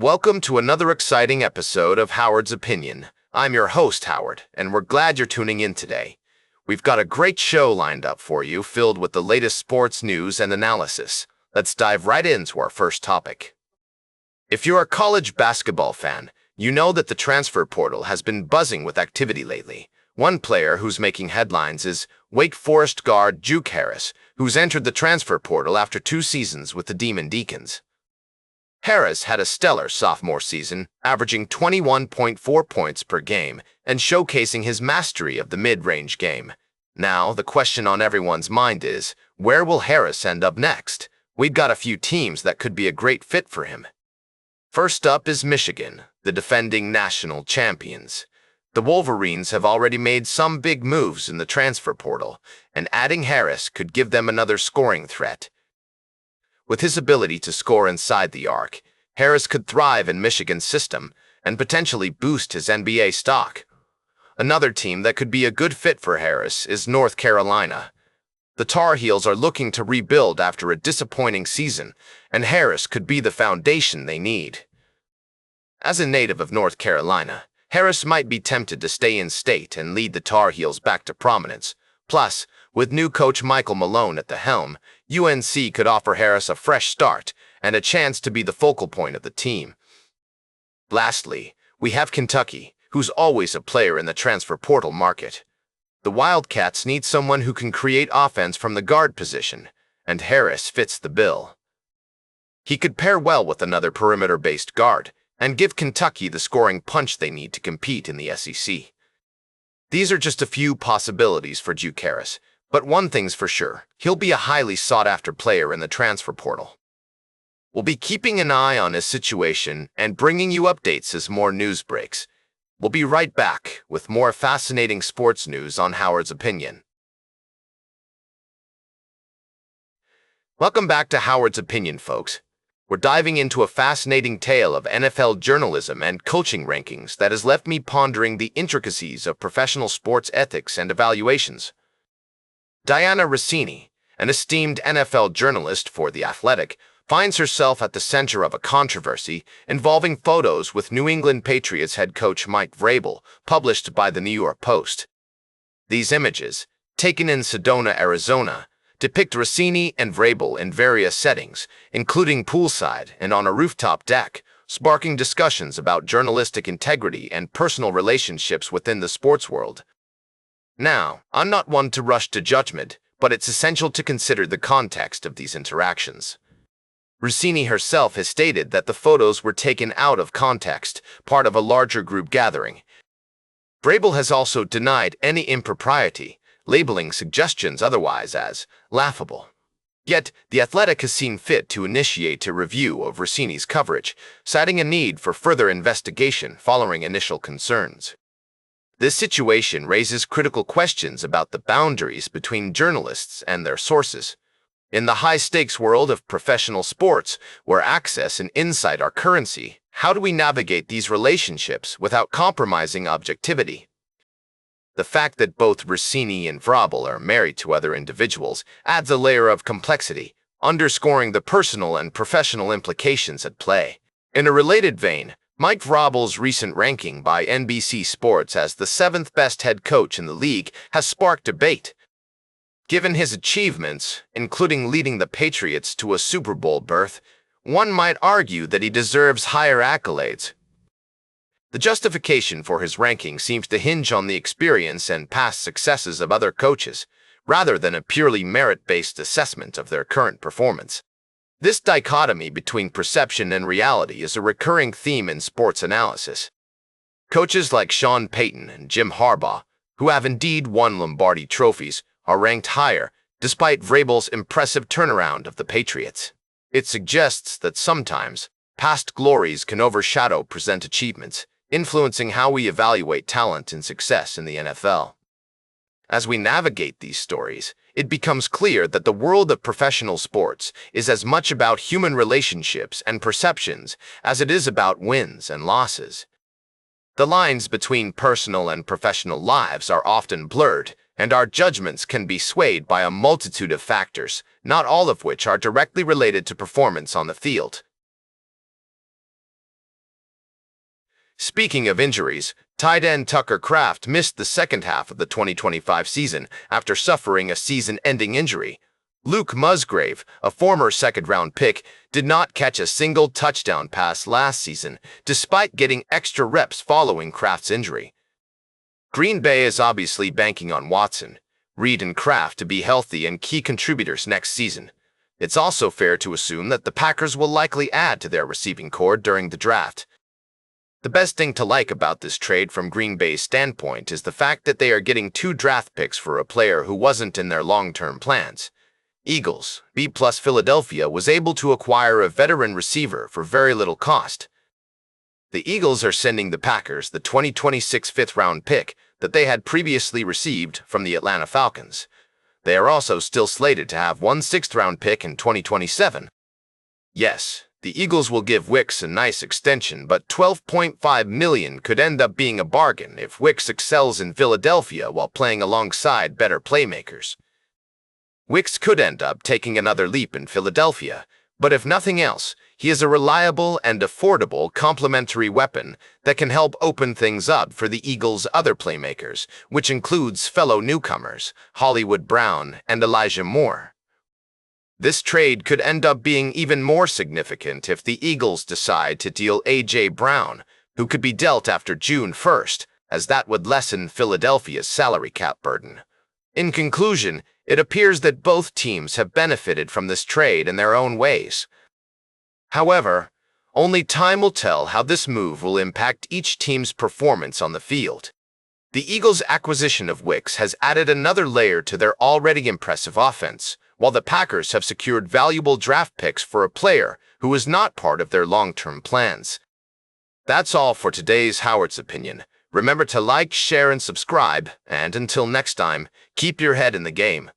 Welcome to another exciting episode of Howard's Opinion. I'm your host, Howard, and we're glad you're tuning in today. We've got a great show lined up for you, filled with the latest sports news and analysis. Let's dive right into our first topic. If you're a college basketball fan, you know that the transfer portal has been buzzing with activity lately. One player who's making headlines is Wake Forest guard Juke Harris, who's entered the transfer portal after 2 seasons with the Demon Deacons. Harris had a stellar sophomore season, averaging 21.4 points per game and showcasing his mastery of the mid-range game. Now, the question on everyone's mind is, where will Harris end up next? We've got a few teams that could be a great fit for him. First up is Michigan, the defending national champions. The Wolverines have already made some big moves in the transfer portal, and adding Harris could give them another scoring threat. With his ability to score inside the arc, Harris could thrive in Michigan's system and potentially boost his NBA stock. Another team that could be a good fit for Harris is North Carolina. The Tar Heels are looking to rebuild after a disappointing season, and Harris could be the foundation they need. As a native of North Carolina, Harris might be tempted to stay in state and lead the Tar Heels back to prominence. Plus, with new coach Michael Malone at the helm, UNC could offer Harris a fresh start and a chance to be the focal point of the team. Lastly, we have Kentucky, who's always a player in the transfer portal market. The Wildcats need someone who can create offense from the guard position, and Harris fits the bill. He could pair well with another perimeter-based guard and give Kentucky the scoring punch they need to compete in the SEC. These are just a few possibilities for Juke Harris, but one thing's for sure, he'll be a highly sought-after player in the transfer portal. We'll be keeping an eye on his situation and bringing you updates as more news breaks. We'll be right back with more fascinating sports news on Howard's Opinion. Welcome back to Howard's Opinion, folks. We're diving into a fascinating tale of NFL journalism and coaching rankings that has left me pondering the intricacies of professional sports ethics and evaluations. Dianna Russini, an esteemed NFL journalist for The Athletic, finds herself at the center of a controversy involving photos with New England Patriots head coach Mike Vrabel, published by the New York Post. These images, taken in Sedona, Arizona, depict Russini and Vrabel in various settings, including poolside and on a rooftop deck, sparking discussions about journalistic integrity and personal relationships within the sports world. Now, I'm not one to rush to judgment, but it's essential to consider the context of these interactions. Russini herself has stated that the photos were taken out of context, part of a larger group gathering. Vrabel has also denied any impropriety, labeling suggestions otherwise as laughable. Yet, The Athletic has seen fit to initiate a review of Russini's coverage, citing a need for further investigation following initial concerns. This situation raises critical questions about the boundaries between journalists and their sources. In the high-stakes world of professional sports, where access and insight are currency, how do we navigate these relationships without compromising objectivity? The fact that both Russini and Vrabel are married to other individuals adds a layer of complexity, underscoring the personal and professional implications at play. In a related vein, Mike Vrabel's recent ranking by NBC Sports as the 7th best head coach in the league has sparked debate. Given his achievements, including leading the Patriots to a Super Bowl berth, one might argue that he deserves higher accolades. The justification for his ranking seems to hinge on the experience and past successes of other coaches, rather than a purely merit-based assessment of their current performance. This dichotomy between perception and reality is a recurring theme in sports analysis. Coaches like Sean Payton and Jim Harbaugh, who have indeed won Lombardi trophies, are ranked higher, despite Vrabel's impressive turnaround of the Patriots. It suggests that sometimes, past glories can overshadow present achievements, influencing how we evaluate talent and success in the NFL. As we navigate these stories, it becomes clear that the world of professional sports is as much about human relationships and perceptions as it is about wins and losses. The lines between personal and professional lives are often blurred, and our judgments can be swayed by a multitude of factors, not all of which are directly related to performance on the field. Speaking of injuries, tight end Tucker Kraft missed the second half of the 2025 season after suffering a season-ending injury. Luke Musgrave, a former second-round pick, did not catch a single touchdown pass last season, despite getting extra reps following Kraft's injury. Green Bay is obviously banking on Watson, Reed, and Kraft to be healthy and key contributors next season. It's also fair to assume that the Packers will likely add to their receiving corps during the draft. The best thing to like about this trade from Green Bay's standpoint is the fact that they are getting 2 draft picks for a player who wasn't in their long-term plans. Eagles, B+ Philadelphia, was able to acquire a veteran receiver for very little cost. The Eagles are sending the Packers the 2026 fifth-round pick that they had previously received from the Atlanta Falcons. They are also still slated to have 1 sixth-round pick in 2027. Yes, the Eagles will give Wicks a nice extension, but $12.5 million could end up being a bargain if Wicks excels in Philadelphia while playing alongside better playmakers. Wicks could end up taking another leap in Philadelphia, but if nothing else, he is a reliable and affordable complementary weapon that can help open things up for the Eagles' other playmakers, which includes fellow newcomers Hollywood Brown and Elijah Moore. This trade could end up being even more significant if the Eagles decide to deal A.J. Brown, who could be dealt after June 1st, as that would lessen Philadelphia's salary cap burden. In conclusion, it appears that both teams have benefited from this trade in their own ways. However, only time will tell how this move will impact each team's performance on the field. The Eagles' acquisition of Wicks has added another layer to their already impressive offense, while the Packers have secured valuable draft picks for a player who is not part of their long-term plans. That's all for today's Howard's Opinion. Remember to like, share, and subscribe, and until next time, keep your head in the game.